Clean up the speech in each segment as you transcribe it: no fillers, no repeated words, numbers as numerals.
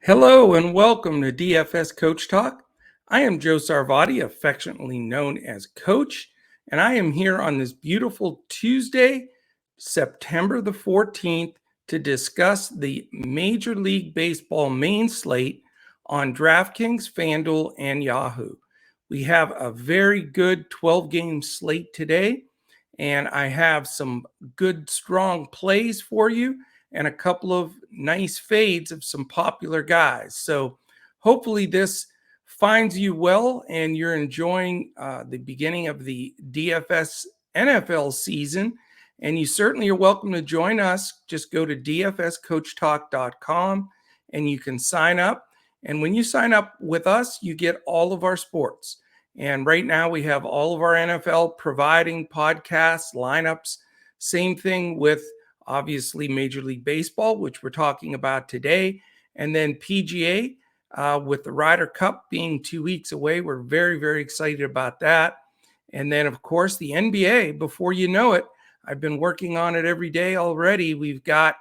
Hello and welcome to DFS Coach Talk. I am Joe Sarvati, affectionately known as Coach, and I am here on this beautiful Tuesday, September the 14th, to discuss the Major League Baseball main slate on Draftkings, FANDUEL, and Yahoo. We have a very good 12-game slate today, and I have some good, strong plays for you and a couple of nice fades of some popular guys. So hopefully this finds you well and you're enjoying the beginning of the DFS NFL season. And you certainly are welcome to join us. Just go to dfscoachtalk.com and you can sign up. And when you sign up with us, you get all of our sports. And right now we have all of our NFL providing podcasts, lineups. Same thing with obviously Major League Baseball, which we're talking about today, and then PGA with the Ryder Cup being 2 weeks away. We're very, very excited about that. And then, of course, the NBA, before you know it, I've been working on it every day already. We've got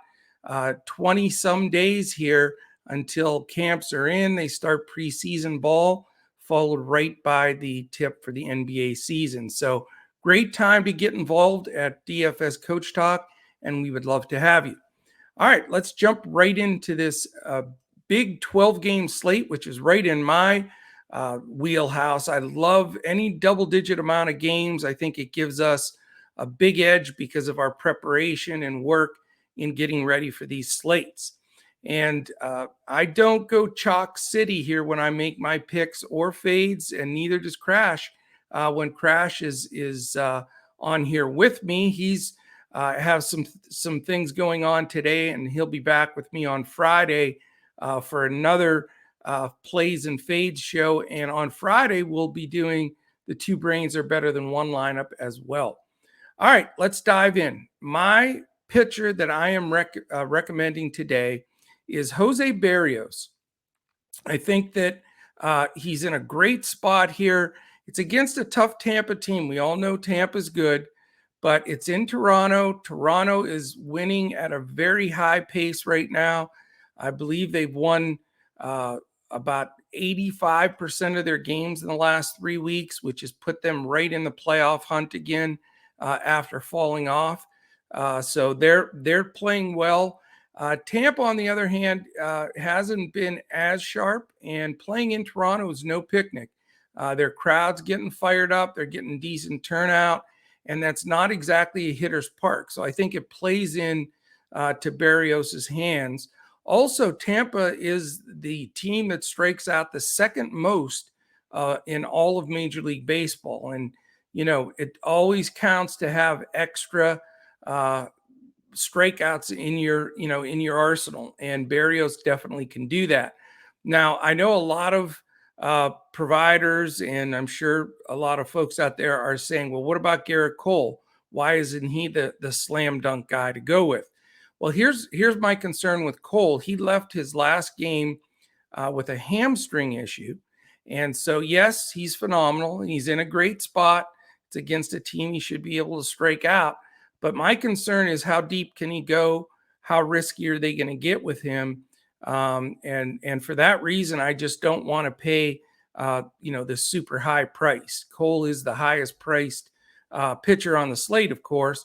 20-some days here until camps are in. They start preseason ball, followed right by the tip for the NBA season. So great time to get involved at DFS Coach Talk, and we would love to have you. All right, let's jump right into this big 12-game slate, which is right in my wheelhouse. I love any double-digit amount of games. I think it gives us a big edge because of our preparation and work in getting ready for these slates. And I don't go chalk city here when I make my picks or fades, and neither does Crash. When Crash is on here with me, he's have some things going on today, and he'll be back with me on Friday for another plays and fades show. And on Friday, we'll be doing the two brains are better than one lineup as well. All right, let's dive in. My pitcher that I am recommending today is Jose Berrios. I think that he's in a great spot here. It's against a tough Tampa team. We all know Tampa's good, but it's in Toronto. Toronto is winning at a very high pace right now. I believe they've won about 85% of their games in the last 3 weeks, which has put them right in the playoff hunt again after falling off. So they're playing well. Tampa, on the other hand, hasn't been as sharp, and playing in Toronto is no picnic. Their crowd's getting fired up. They're getting decent turnout, and that's not exactly a hitter's park. So I think it plays in to Berrios' hands. Also, Tampa is the team that strikes out the second most in all of Major League Baseball. And, you know, it always counts to have extra strikeouts in your arsenal, and Berrios definitely can do that. Now, I know a lot of providers, and I'm sure a lot of folks out there are saying, well, what about Garrett Cole? Why isn't he the slam dunk guy to go with? Well, here's my concern with Cole. He left his last game with a hamstring issue. And so, yes, he's phenomenal. He's in a great spot. It's against a team he should be able to strike out. But my concern is, how deep can he go? How risky are they going to get with him? And for that reason, I just don't want to pay, the super high price. Cole is the highest priced pitcher on the slate, of course.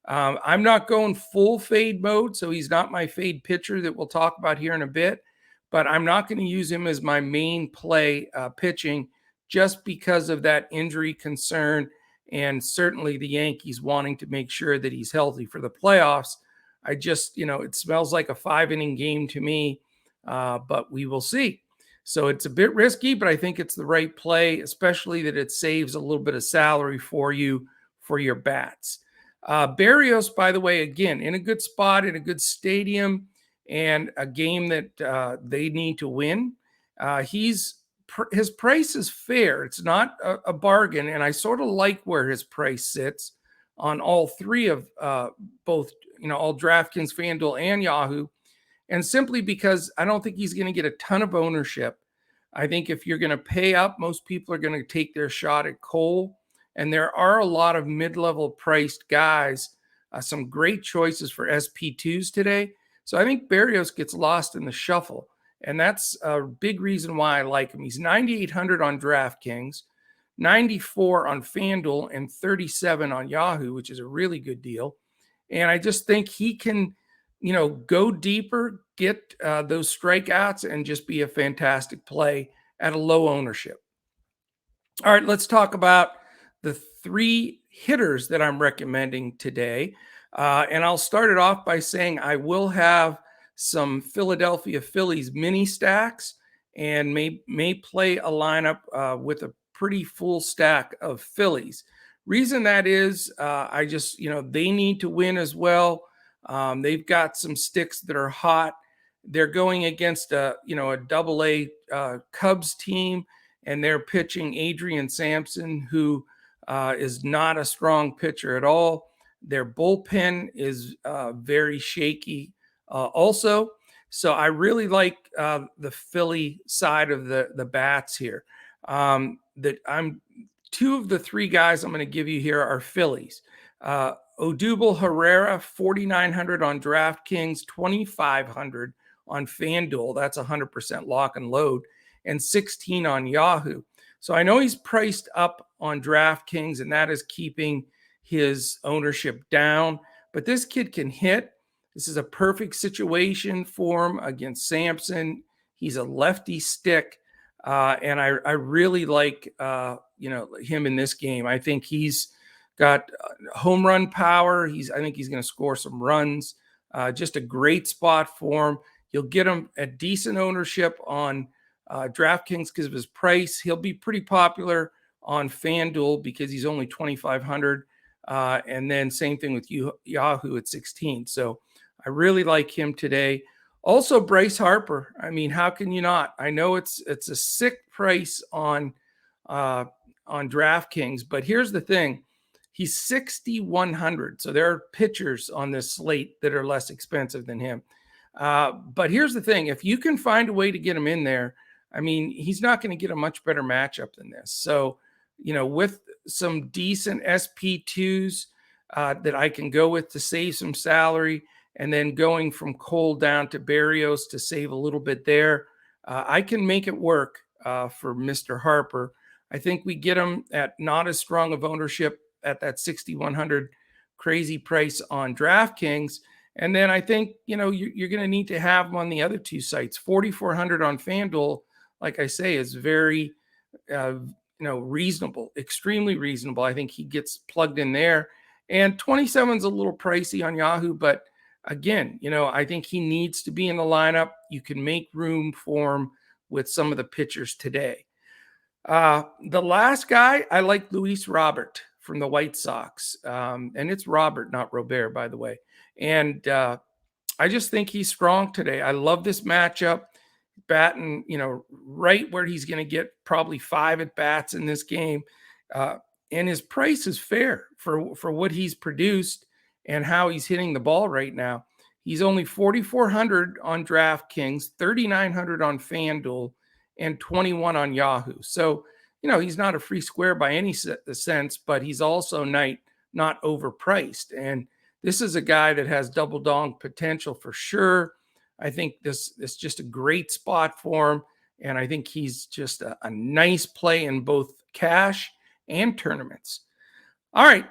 I'm not going full fade mode, so he's not my fade pitcher that we'll talk about here in a bit. But I'm not going to use him as my main play pitching, just because of that injury concern, and certainly the Yankees wanting to make sure that he's healthy for the playoffs. I just, it smells like a 5-inning game to me, but we will see. So it's a bit risky, but I think it's the right play, especially that it saves a little bit of salary for you for your bats. Berrios, by the way, again, in a good spot, in a good stadium, and a game that they need to win. His price is fair. It's not a bargain, and I sort of like where his price sits on all three of both, all DraftKings, FanDuel, and Yahoo, and simply because I don't think he's going to get a ton of ownership. I think if you're going to pay up, most people are going to take their shot at Cole, and there are a lot of mid-level priced guys, some great choices for SP2s today. So I think Berrios gets lost in the shuffle. And that's a big reason why I like him. He's 9,800 on DraftKings, 94 on FanDuel, and 37 on Yahoo, which is a really good deal. And I just think he can, go deeper, get those strikeouts, and just be a fantastic play at a low ownership. All right, let's talk about the three hitters that I'm recommending today. And I'll start it off by saying I will have some Philadelphia Phillies mini stacks and may play a lineup with a pretty full stack of Phillies. Reason that is, I just, they need to win as well. They've got some sticks that are hot. They're going against a double A Cubs team, and they're pitching Adrian Sampson, who is not a strong pitcher at all. Their bullpen is very shaky also. So I really like the Philly side of the bats here. Two of the three guys I'm going to give you here are Phillies. Odubel Herrera, 4,900 on DraftKings, 2,500 on FanDuel. That's 100% lock and load, and 16 on Yahoo. So I know he's priced up on DraftKings, and that is keeping his ownership down. But this kid can hit. This is a perfect situation for him against Sampson. He's a lefty stick, and I really like him in this game. I think he's got home run power. I think he's going to score some runs. Just a great spot for him. You'll get him at decent ownership on DraftKings because of his price. He'll be pretty popular on FanDuel because he's only 2,500. And then same thing with Yahoo at 16. So I really like him today. Also, Bryce Harper. I mean, how can you not? I know it's a sick price on DraftKings, but here's the thing. He's 6,100. So there are pitchers on this slate that are less expensive than him. But here's the thing. If you can find a way to get him in there, I mean, he's not going to get a much better matchup than this. So, with some decent SP2s that I can go with to save some salary, and then going from Cole down to Berrios to save a little bit there, I can make it work for Mr. Harper. I think we get him at not as strong of ownership at that 6,100 crazy price on DraftKings. And then I think, you're going to need to have him on the other two sites. 4,400 on FanDuel, like I say, is very, reasonable, extremely reasonable. I think he gets plugged in there. And 27 is a little pricey on Yahoo, but again, I think he needs to be in the lineup. You can make room for him with some of the pitchers today. The last guy, I like Luis Robert from the White Sox. And it's Robert, not Robert, by the way. And I just think he's strong today. I love this matchup. Batting, right where he's going to get probably 5 at bats in this game. And his price is fair for what he's produced and how he's hitting the ball right now. He's only 4,400 on DraftKings, 3,900 on FanDuel, and 21 on Yahoo. So, he's not a free square by any sense, but he's also not overpriced. And this is a guy that has double dong potential for sure. I think this is just a great spot for him. And I think he's just a nice play in both cash and tournaments. All right.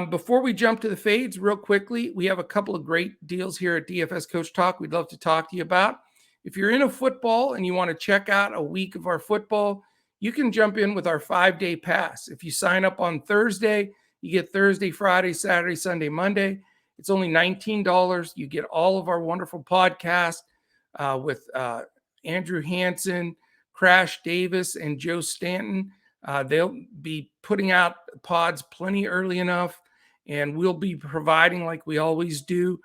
Before we jump to the fades real quickly, we have a couple of great deals here at DFS Coach Talk we'd love to talk to you about. If you're into football and you want to check out a week of our football, you can jump in with our 5-day pass. If you sign up on Thursday, you get Thursday, Friday, Saturday, Sunday, Monday. It's only $19. You get all of our wonderful podcasts with Andrew Hansen, Crash Davis, and Joe Stanton. They'll be putting out pods plenty early enough, and we'll be providing, like we always do,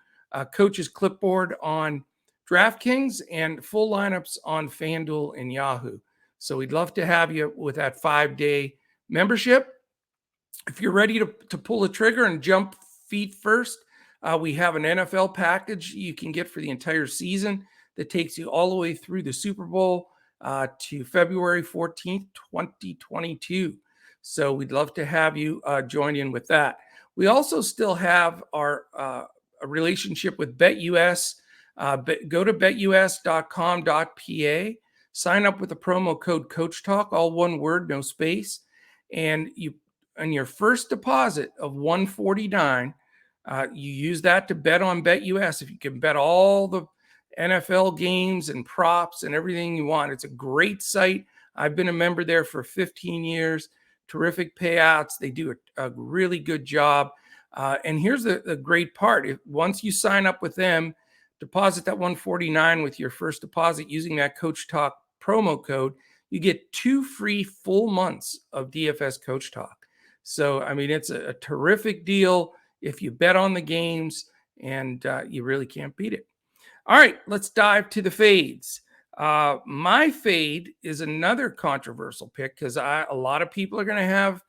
Coach's Clipboard on DraftKings and full lineups on FanDuel and Yahoo. So we'd love to have you with that 5-day membership. If you're ready to pull the trigger and jump feet first, we have an NFL package you can get for the entire season that takes you all the way through the Super Bowl to February 14th, 2022. So we'd love to have you join in with that. We also still have our a relationship with BetUS. Go to betus.com.pa, sign up with the promo code CoachTalk, all one word, no space, and you on your first deposit of $149, you use that to bet on BetUS. If you can bet all the NFL games and props and everything you want, it's a great site. I've been a member there for 15 years. Terrific payouts. They do a really good job. And here's the great part. Once you sign up with them, deposit that $149 with your first deposit using that Coach Talk promo code, you get 2 free full months of DFS Coach Talk. So, I mean, it's a terrific deal if you bet on the games, and you really can't beat it. All right, let's dive to the fades. My fade is another controversial pick because a lot of people are going to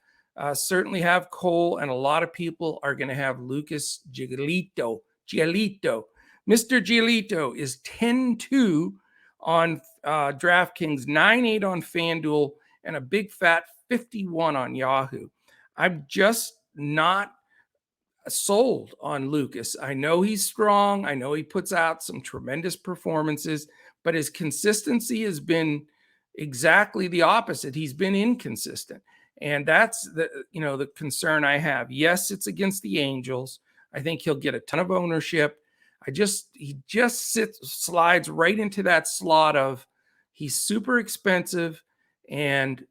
certainly have Cole, and a lot of people are going to have Lucas Giolito. Mr. Giolito is 10-2 on DraftKings, 9-8 on FanDuel, and a big fat 51 on Yahoo. I'm just not sold on Lucas. I know he's strong. I know he puts out some tremendous performances, but his consistency has been exactly the opposite. He's been inconsistent. And that's the concern I have. Yes, it's against the Angels. I think he'll get a ton of ownership. He just slides right into that slot of he's super expensive, and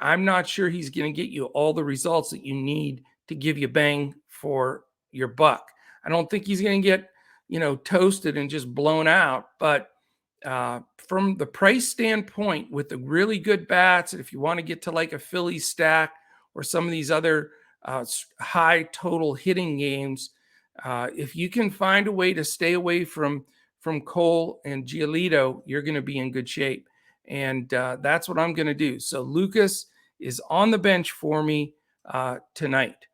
I'm not sure he's going to get you all the results that you need to give you bang for your buck. I don't think he's going to get, toasted and just blown out. But from the price standpoint, with the really good bats, and if you want to get to like a Phillies stack or some of these other high total hitting games, if you can find a way to stay away from Cole and Giolito, you're going to be in good shape. And that's what I'm going to do. So Lucas is on the bench for me tonight.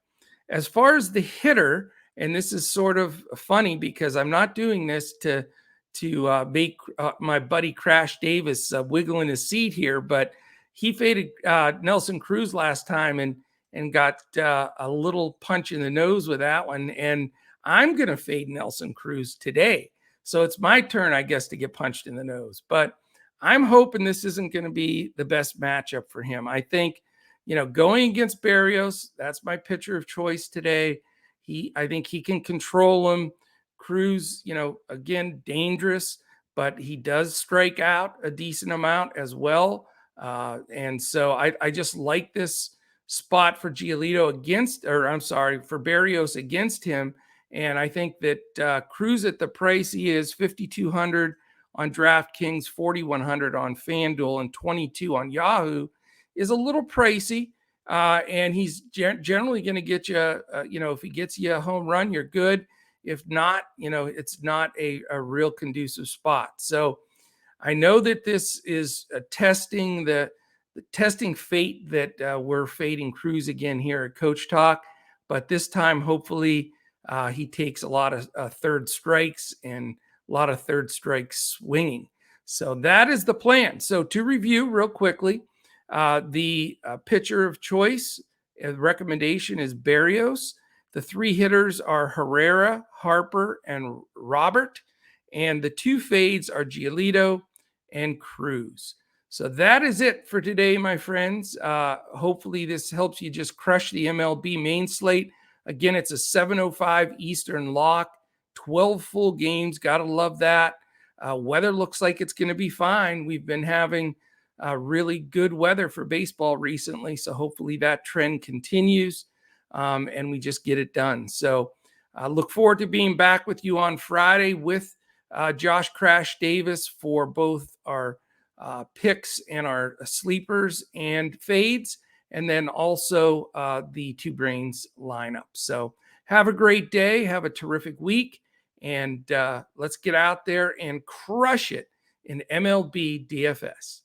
As far as the hitter, and this is sort of funny because I'm not doing this to make my buddy Crash Davis wiggle in his seat here, but he faded Nelson Cruz last time and got a little punch in the nose with that one. And I'm going to fade Nelson Cruz today. So it's my turn, I guess, to get punched in the nose. But I'm hoping this isn't going to be the best matchup for him. I think, going against Berrios, that's my pitcher of choice today. I think he can control him. Cruz, again, dangerous, but he does strike out a decent amount as well. And so I just like this spot for Giolito for Berrios against him. And I think that Cruz at the price he is, 5,200 on DraftKings, 4,100 on FanDuel, and 22 on Yahoo, is a little pricey. And he's generally going to get you, if he gets you a home run, you're good. If not, it's not a real conducive spot. So I know that this is testing the testing fate that we're fading Cruz again here at Coach Talk. But this time, hopefully, he takes a lot of third strikes and a lot of third strikes swinging. So that is the plan. So to review real quickly, the pitcher of choice recommendation is Berrios. The 3 hitters are Herrera, Harper, and Robert. And the 2 fades are Giolito and Cruz. So that is it for today, my friends. Hopefully this helps you just crush the MLB main slate. Again, it's a 7:05 Eastern lock, 12 full games. Got to love that. Weather looks like it's going to be fine. We've been having really good weather for baseball recently, so hopefully that trend continues and we just get it done. So I look forward to being back with you on Friday with Josh Crash Davis for both our picks and our sleepers and fades, and then also the Two Brains lineup. So have a great day. Have a terrific week. And let's get out there and crush it in MLB DFS.